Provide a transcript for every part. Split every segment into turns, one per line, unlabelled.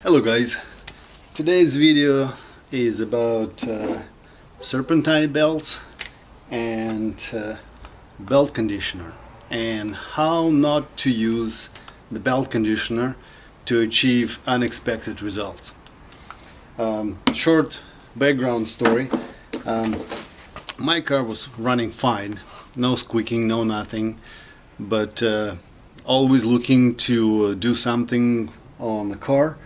Hello guys, today's video is about serpentine belts and belt conditioner and how not to use the belt conditioner to achieve unexpected results. Short background story. My car was running fine, no squeaking, no nothing, but always looking to do something on the car.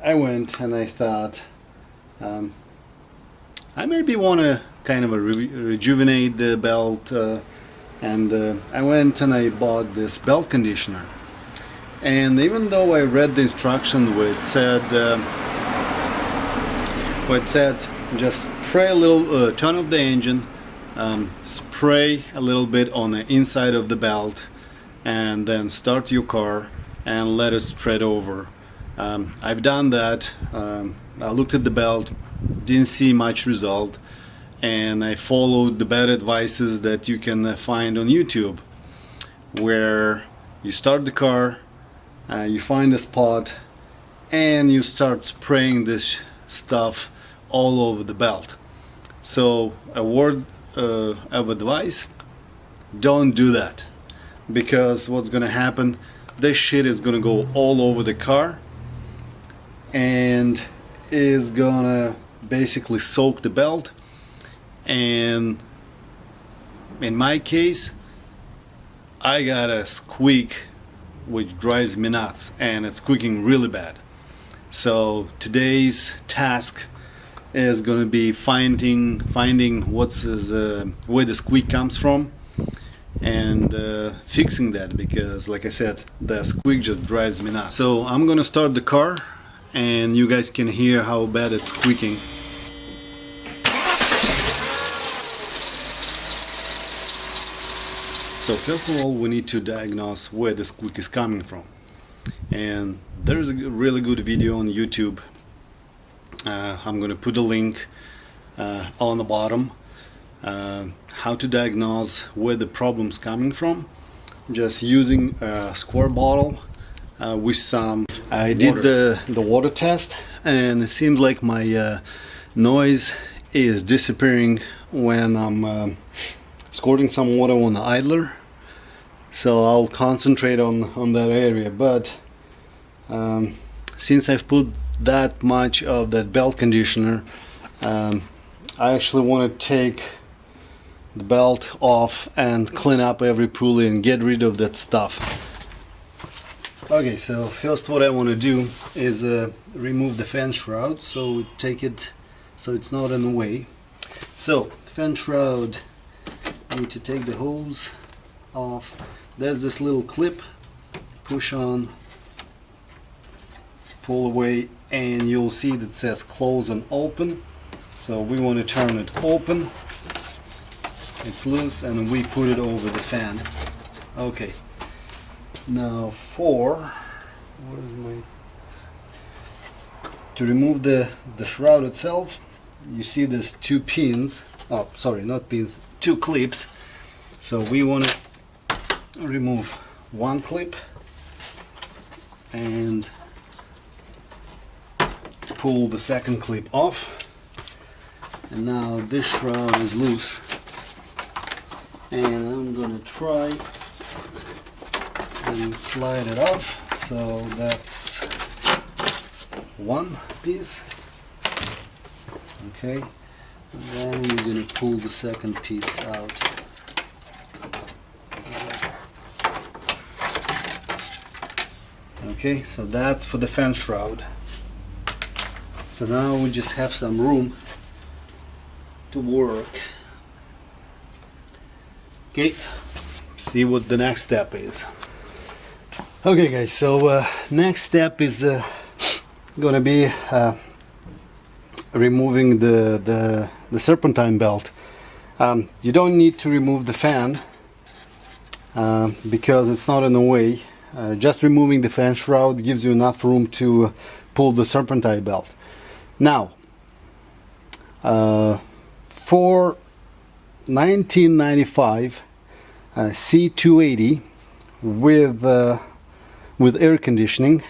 I went and I thought I maybe want to kind of rejuvenate the belt, and I went and I bought this belt conditioner. And even though I read the instruction where it said just spray a little, turn off the engine, spray a little bit on the inside of the belt, and then start your car and let it spread over. I've done that. I looked at the belt, didn't see much result, and I followed the bad advices that you can find on YouTube, where you start the car, you find a spot, and you start spraying this stuff all over the belt. So a word of advice: don't do that, because what's gonna happen, this shit is gonna go all over the car and is gonna basically soak the belt. And in my case, I got a squeak which drives me nuts, and it's squeaking really bad. So today's task is gonna be finding what's where the squeak comes from, and fixing that, because like I said, the squeak just drives me nuts. So I'm gonna start the car and you guys can hear how bad it's squeaking. So first of all, we need to diagnose where the squeak is coming from, and there's a really good video on YouTube. I'm gonna put a link on the bottom, how to diagnose where the problem's coming from, just using a square bottle with some. I did the water test, and it seems like my noise is disappearing when I'm squirting some water on the idler. So I'll concentrate on that area. But since I've put that much of that belt conditioner, I actually want to take the belt off and clean up every pulley and get rid of that stuff. Okay, so first what I want to do is remove the fan shroud, so take it so it's not in the way. So fan shroud, I need to take the hose off. There's this little clip, push on, pull away, and you'll see that it says close and open. So we want to turn it open. It's loose, and we put it over the fan. Okay. Now to remove the shroud itself, you see there's two pins, oh sorry, not pins, two clips. So we want to remove one clip and pull the second clip off, and now this shroud is loose, and I'm gonna try and slide it off. So that's one piece. Okay, and then we're going to pull the second piece out. Okay, so that's for the fan shroud. So now we just have some room to work. Okay, see what the next step is. Okay guys, so next step is gonna be removing the serpentine belt. You don't need to remove the fan because it's not in the way. Just removing the fan shroud gives you enough room to pull the serpentine belt. Now, for 1995 C280 with air conditioning,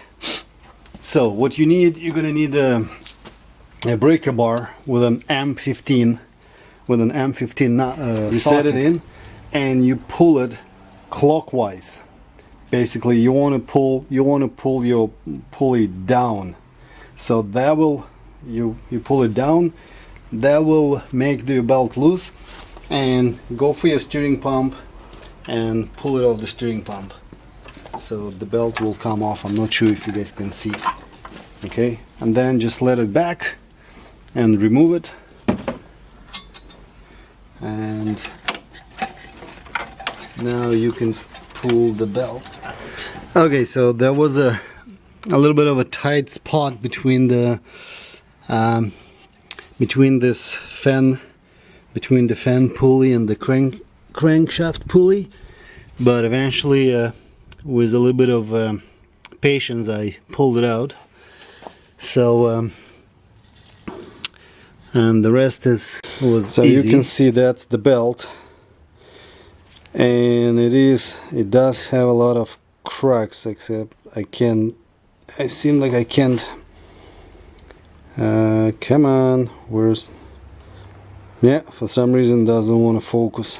So what you need, you're gonna need a breaker bar with an M15, you set it in and you pull it clockwise. Basically you want to pull your pulley down, so that will you pull it down, that will make the belt loose, and go for your steering pump and pull it off the steering pump, so the belt will come off. I'm not sure if you guys can see. Okay, and then just let it back and remove it, and now you can pull the belt out. Okay, so there was a little bit of a tight spot between the between the fan pulley and the crankshaft pulley, but eventually with a little bit of patience I pulled it out. So and the rest was so easy. You can see that's the belt, and it does have a lot of cracks, except I seem like I can't come on, where's, yeah, for some reason doesn't want to focus.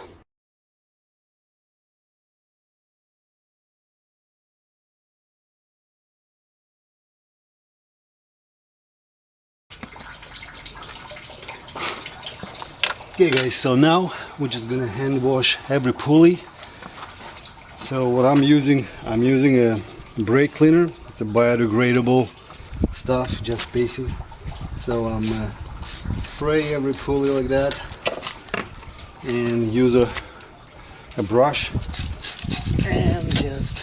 Okay guys, so now we're just gonna hand wash every pulley. So what I'm using a brake cleaner. It's a biodegradable stuff, just basic. So I'm spray every pulley like that, and use a brush and just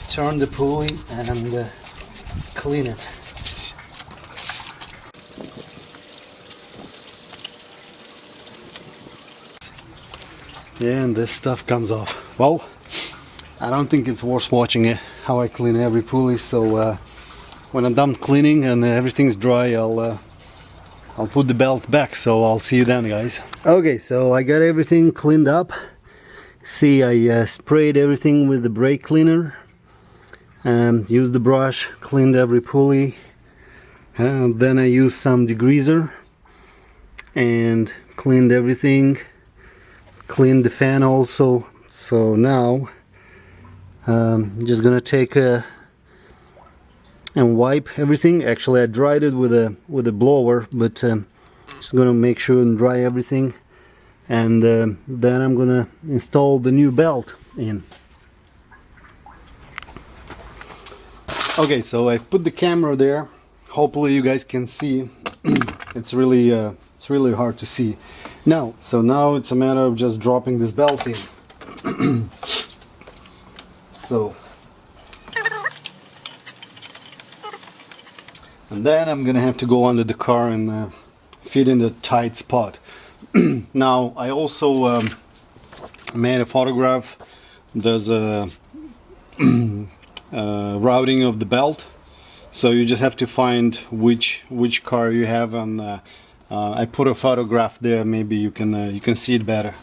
turn the pulley and clean it. Yeah, and this stuff comes off. Well, I don't think it's worth watching it, how I clean every pulley. So when I'm done cleaning and everything's dry, I'll put the belt back. So I'll see you then, guys. Okay, so I got everything cleaned up. See, I sprayed everything with the brake cleaner and used the brush, cleaned every pulley, and then I used some degreaser and cleaned everything. Cleaned the fan also. So now I'm just gonna take and wipe everything. Actually I dried it with a blower, but just gonna make sure and dry everything, and then I'm gonna install the new belt in. Okay, so I put the camera there. Hopefully you guys can see. It's really hard to see now. So now it's a matter of just dropping this belt in. So, and then I'm gonna have to go under the car and fit in the tight spot. Now I also made a photograph. There's a routing of the belt, so you just have to find which car you have, and I put a photograph there. Maybe you can see it better.